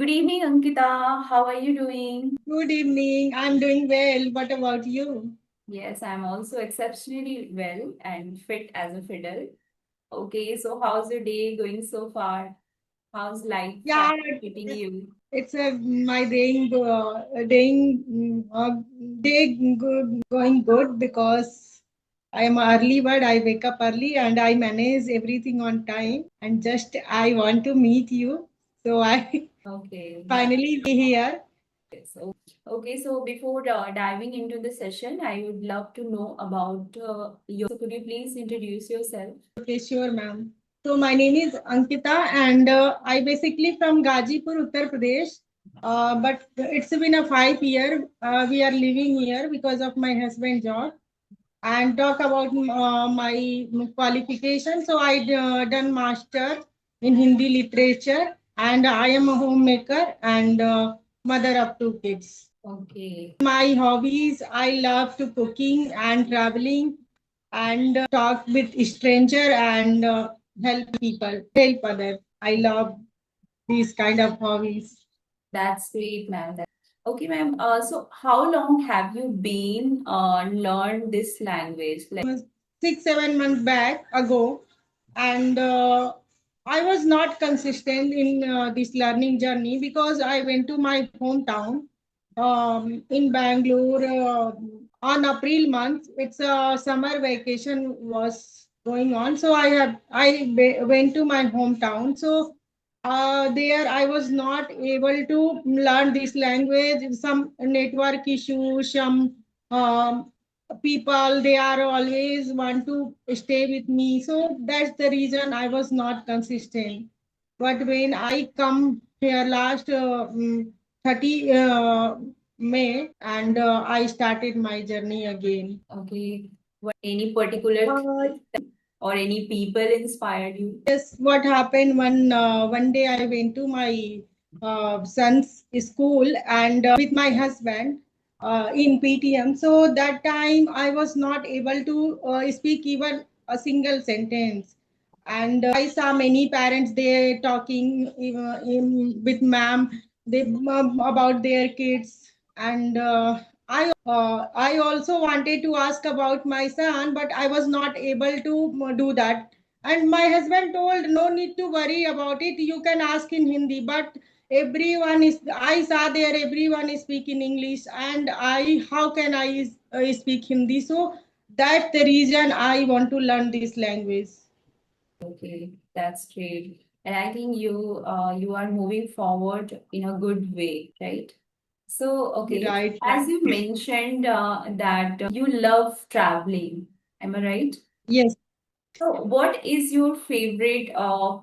Good evening, Ankita. How are you doing? Good evening. I'm doing well. What about you? Yes, I'm also exceptionally well and fit as a fiddle. Okay, so how's your day going so far? How's life Yeah, treating you? it's my day going good because I am a early bird. I wake up early and I manage everything on time. And just I want to meet you, so I Okay, finally be here. yes. Okay, so before diving into the session, I would love to know about your. So could you please introduce yourself? Okay, sure, ma'am. So my name is Ankita, and I basically from Gazipur, Uttar Pradesh. But it's been a 5 year. We are living here because of my husband job. And talk about my qualification. So I done master in Hindi literature, and I am a homemaker and mother of two kids. Okay, My hobbies, I love to cooking and traveling and talk with stranger and help people, help others. I love these kind of hobbies. that's great, ma'am. Okay, ma'am. So how long have you been learned this language? Like, 6 7 months back ago, and I was not consistent in this learning journey because I went to my hometown in Bangalore on April month. It's a summer vacation was going on, so went to my hometown. So there I was not able to learn this language. Some network issues, some people they are always want to stay with me, so that's the reason I was not consistent. But when I come here last 30 May, and I started my journey again. okay, what any particular or any people inspired you? Yes, what happened one day I went to my son's school and with my husband in PTM. So that time I was not able to speak even a single sentence. And I saw many parents there talking with ma'am they about their kids, and I also wanted to ask about my son, but I was not able to do that. And my husband told, no need to worry about it. You can ask in Hindi. But I saw there, everyone is speaking English. And how can I speak Hindi? So that's the reason I want to learn this language. Okay, that's great. And I think you are moving forward in a good way, right? So, okay, Right, as right. you mentioned that you love traveling, am I right? Yes. So, what is your favorite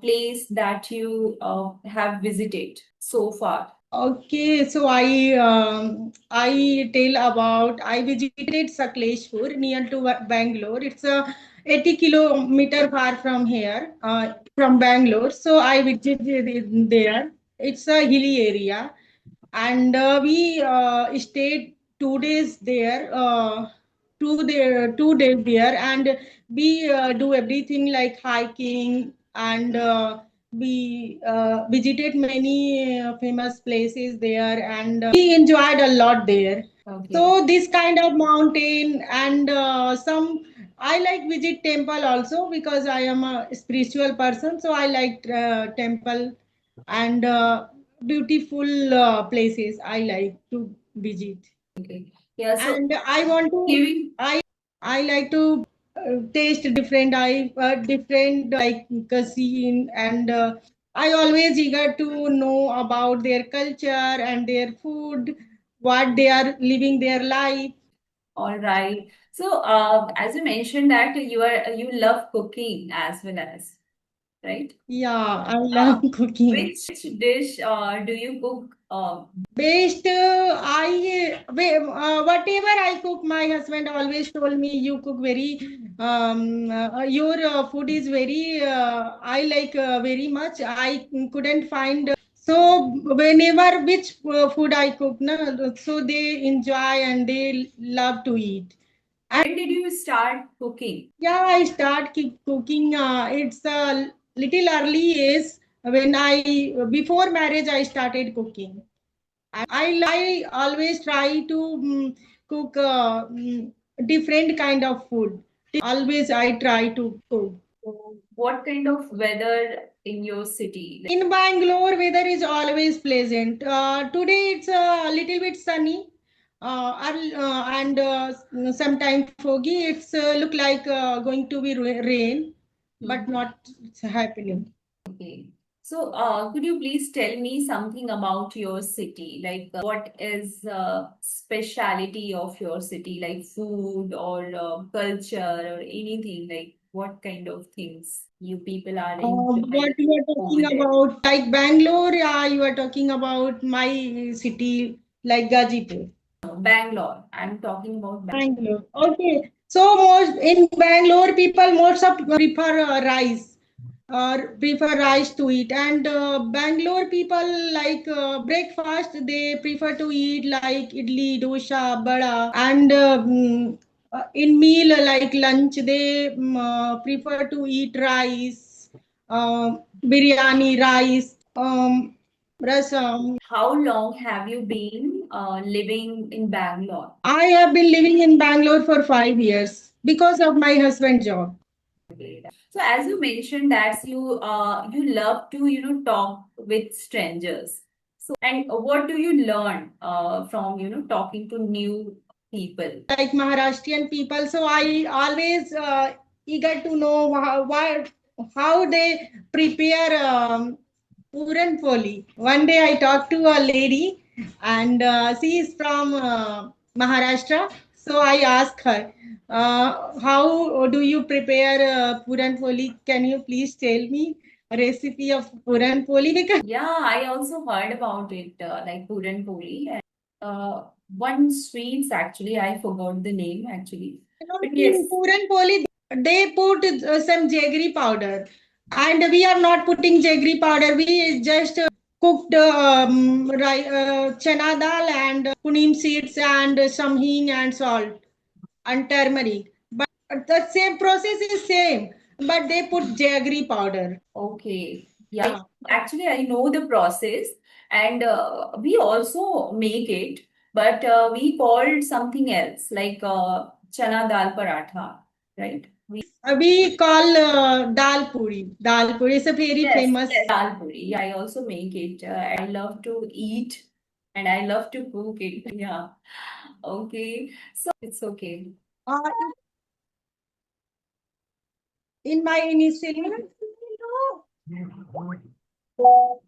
place that you have visited so far? Okay, so I tell about I visited Sakleshpur near to Bangalore. It's a 80 kilometer far from here, from Bangalore. So I visited it there. It's a hilly area, and we stayed 2 days there. 2 days there, and we do everything like hiking, and we visited many famous places there, and we enjoyed a lot there. Okay. So this kind of mountain and some I like visit temple also because I am a spiritual person. So I like temple and beautiful places I like to visit. Okay. Yeah, so And I want to giving I like to taste different different like cuisine, and I always eager to know about their culture and their food, what they are living their life. all right. So, as you mentioned that you love cooking as well as, right? Yeah, I Uh, love cooking. which dish do you cook? Best, whatever I cook, my husband always told me you cook very, your food is very, I like very much. I couldn't find. So whenever which food I cook, na, so they enjoy and they love to eat. When did you start cooking? Yeah, I start cooking. It's a little early age. When I before marriage I started cooking. I always try to cook different kind of food. Always I try to cook. So what kind of weather in your city? In Bangalore, weather is always pleasant. Today it's a little bit sunny, and sometimes foggy. It's look like going to be rain, but Mhm. not happening. Okay. So, could you please tell me something about your city? Like, what is speciality of your city, like food or culture or anything? Like, what kind of things you people are What enjoying you are over talking there? about, like Bangalore, you are talking about my city, like Gazipur. No, Bangalore. I'm talking about Bangalore. Okay. So most in Bangalore, people most of prefer rice or prefer rice to eat. And Bangalore people like breakfast. They prefer to eat like idli, dosa, bada, and in meal like lunch they prefer to eat rice, biryani, rice, rasam. how long have you been living in Bangalore? I have been living in Bangalore for 5 years because of my husband's job. Okay. So as you mentioned that you love to talk with strangers. So and what do you learn from talking to new people? Like Maharashtrian people, so I always eager to know how they prepare puran poli. One day I talked to a lady, and she is from Maharashtra. So I asked her, "How do you prepare puran poli? Can you please tell me a recipe of puran poli?" Because Yeah, I also heard about it, like Puran Poli. And, one sweets actually, I forgot the name actually. But yes, in Puran Poli, they put some jaggery powder, and we are not putting jaggery powder. We just cooked chana dal and kunim seeds and some hing and salt and turmeric. But the same process is same, but they put jaggery powder. okay. Yeah, Yeah. actually, I know the process, and we also make it, but we called something else like chana dal paratha, right? We call dal puri. Dal puri is a very Yes, famous. yes, dal puri. Yeah, I also make it. I love to eat and I love to cook it. Yeah. Okay. So it's okay. Uh, in my initial, Hello.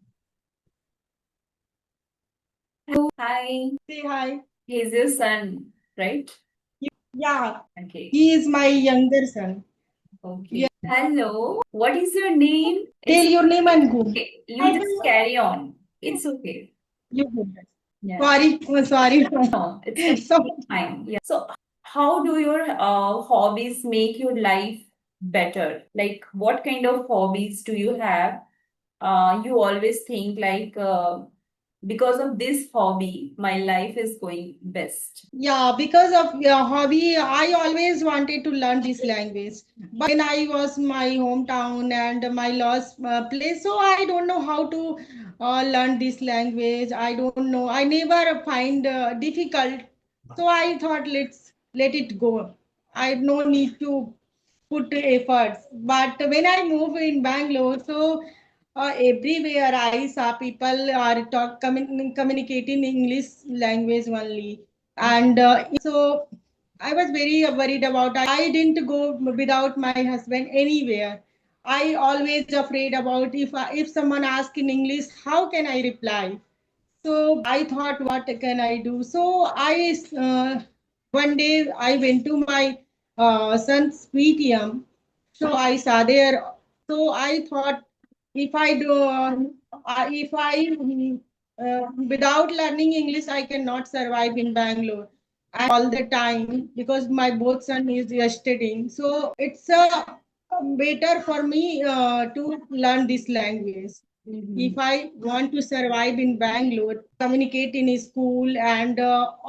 Hi. say hi. He's your son, right? Yeah, Okay. he is my younger son. Okay. Yeah. Hello. What is your name? Tell It's your name and go. okay. You just carry on. It's okay. You go. Yeah. Sorry, sorry. No, it's So, completely fine. Yeah. So, how do your hobbies make your life better? Like, what kind of hobbies do you have? You always think like, because of this hobby, my life is going best. yeah, because of your hobby, I always wanted to learn this language. But when I was my hometown and my lost place, so I don't know how to learn this language. I don't know. I never find difficult. So I thought let it go. I no need to put efforts. But when I moved in Bangalore, so everywhere I saw people are communicating English language only, and so I was very worried about. I didn't go without my husband anywhere. I always afraid about if someone asks in English, how can I reply? So I thought, what can I do? So I one day I went to my son's PTM. So I saw there. So I thought, if I do, if I without learning English, I cannot survive in Bangalore all the time because my both son is studying. So it's better for me to learn this language. Mhm. If I want to survive in Bangalore, communicate in school and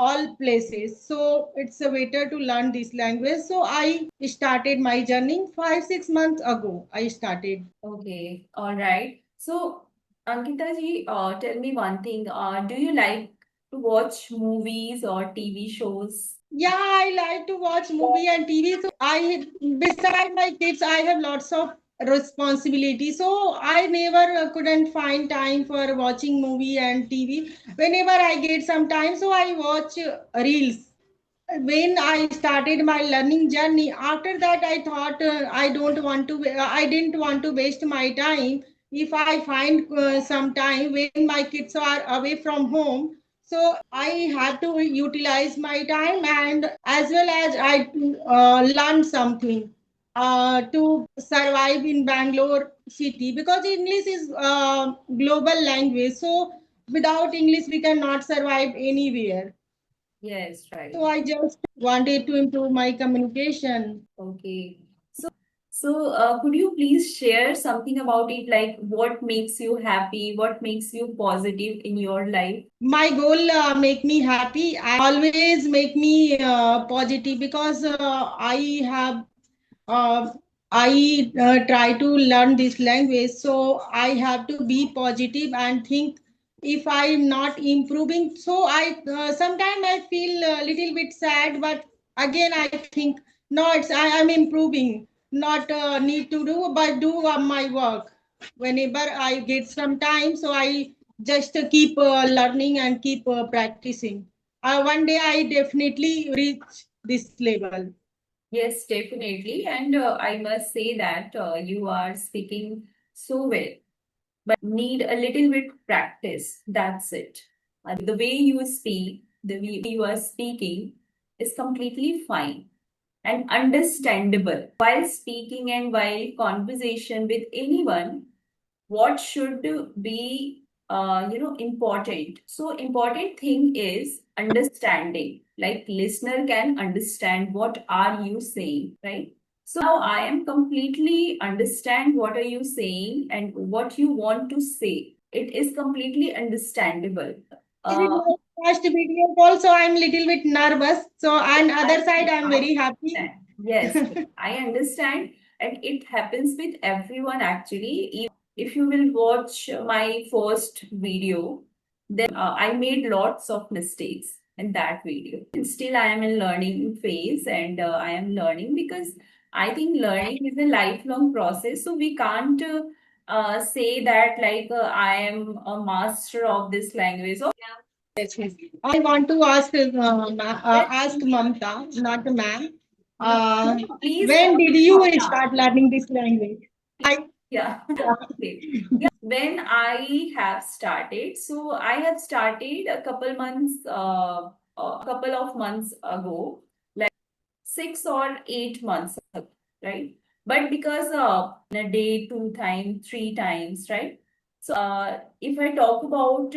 all places, so it's better to learn this language. So I started my journey 5 6 months ago. I started. Okay, all right. So, Ankita ji, tell me one thing. Do you like to watch movies or TV shows? Yeah, I like to watch movie and TV. So I, beside my kids, I have lots of responsibility. So I never couldn't find time for watching movie and TV. Whenever I get some time, so I watch reels. When I started my learning journey, after that I thought I didn't want to waste my time. If I find some time when my kids are away from home, so I have to utilize my time, and as well as I learn something to survive in Bangalore city, because English is global language. So without English we cannot survive anywhere. Yes, right. So I just wanted to improve my communication. Okay. So, could you please share something about it, like what makes you happy, what makes you positive in your life? My goal make me happy and always make me positive, because I have uh, I try to learn this language, so I have to be positive and think if I'm not improving. So I sometimes I feel a little bit sad, but again I think no, I'm improving. Not need to do, but do my work whenever I get some time. So I just keep learning and keep practicing. One day I definitely reach this level. Yes, definitely. And I must say that you are speaking so well, but need a little bit practice. That's it. The way you speak, the way you are speaking is completely fine and understandable. While speaking and while conversation with anyone, what should be important, so important thing is understanding, like listener can understand what are you saying, right? So now I am completely understand what are you saying and what you want to say. It is completely understandable. Is it uh, my first video call? So I'm little bit nervous. So on other side, I'm I very happy. understand. Yes, I understand. And it happens with everyone actually. If you will watch my first video, then I made lots of mistakes in that video. And still, I am in learning phase and I am learning because I think learning is a lifelong process. So we can't say that like I am a master of this language. Or Yes, yes. I want to ask yes, ask Mamta, not ma'am. no, Uh, please when call did me you Mamta. start learning this language? I Yeah. Okay. When I have started, so I have started a couple of months ago, like 6 or 8 months ago, right? But because in a day, 2 times, 3 times, right? So, if I talk about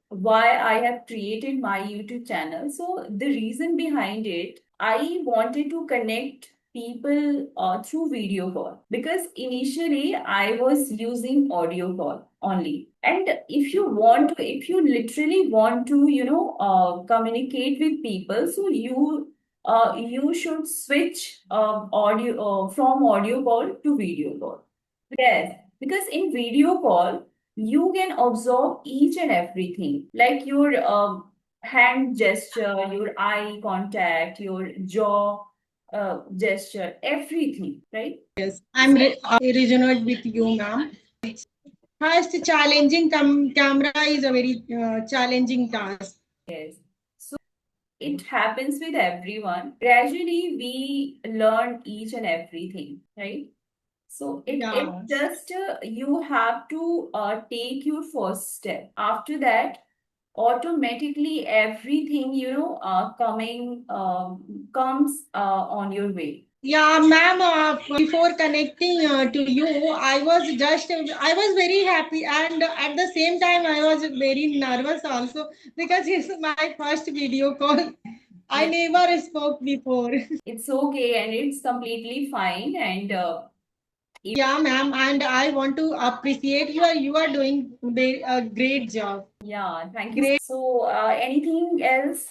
why I have created my YouTube channel, so the reason behind it, I wanted to connect people through video call because initially I was using audio call only. And if you literally want to, communicate with people, so you should switch audio from audio call to video call. Yes, because in video call, you can observe each and everything, like your hand gesture, your eye contact, your jaw gesture, everything, right? yes, resonate with you, ma'am. First, challenging camera is a very challenging task. Yes. So it happens with everyone. Gradually, we learn each and everything, right? So it Yeah. just you have to take your first step. After that, automatically everything coming comes on your way. Yeah, ma'am, before connecting to you, I was very happy, and at the same time, I was very nervous also, because it's my first video call. I Yes, never spoke before. it's okay and it's completely fine. And Yeah, ma'am, and I want to appreciate you are doing a great job. yeah, thank you. Great. So, anything else?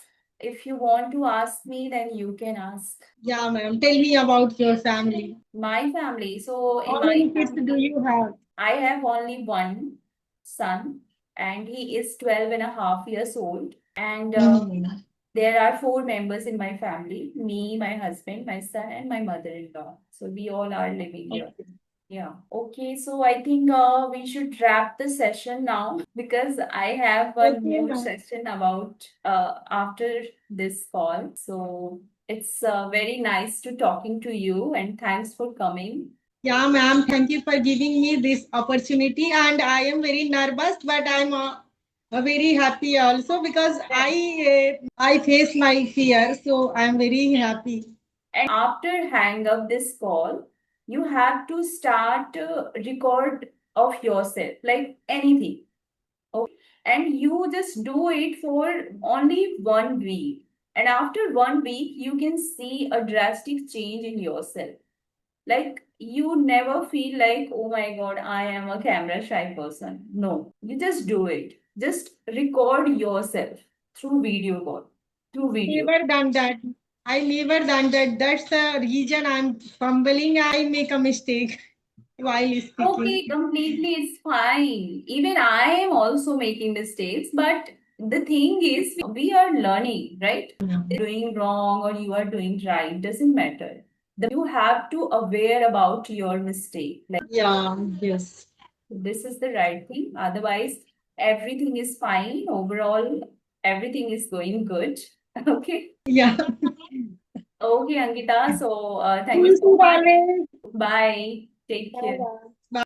If you want to ask me, then you can ask. Yeah, ma'am. Tell me about your family. My family. So, in How my many kids do family, you have? I have only one. son, and he is 12 and a half years old. And Mhm. there are four members in my family: me, my husband, my son, and my mother-in-law. So we all are living here. Okay. Yeah. Okay. So I think we should wrap the session now because I have one Okay, more ma'am. session about after this call. So it's very nice to talking to you, and thanks for coming. Yeah, ma'am. Thank you for giving me this opportunity, and I am very nervous, but I'm very happy also because I face my fear, so I'm very happy. And after hang up this call, you have to start record of yourself, like anything. Okay. And you just do it for only 1 week. And after 1 week, you can see a drastic change in yourself. Like you never feel like, oh my God, I am a camera shy person. No, you just do it. Just record yourself through video call, through video. Never done that. I never done that. That's the reason I'm fumbling. I make a mistake while Okay, speaking. completely, it's fine. Even I am also making mistakes, but the thing is, we are learning, right? Doing wrong or you are doing right doesn't matter. You have to aware about your mistake. Like Yeah, yes. this is the right thing. Otherwise, everything is fine. Overall, everything is going good. Okay. Yeah. Okay, Ankita. So thank you You so should much. always. Bye. Take care.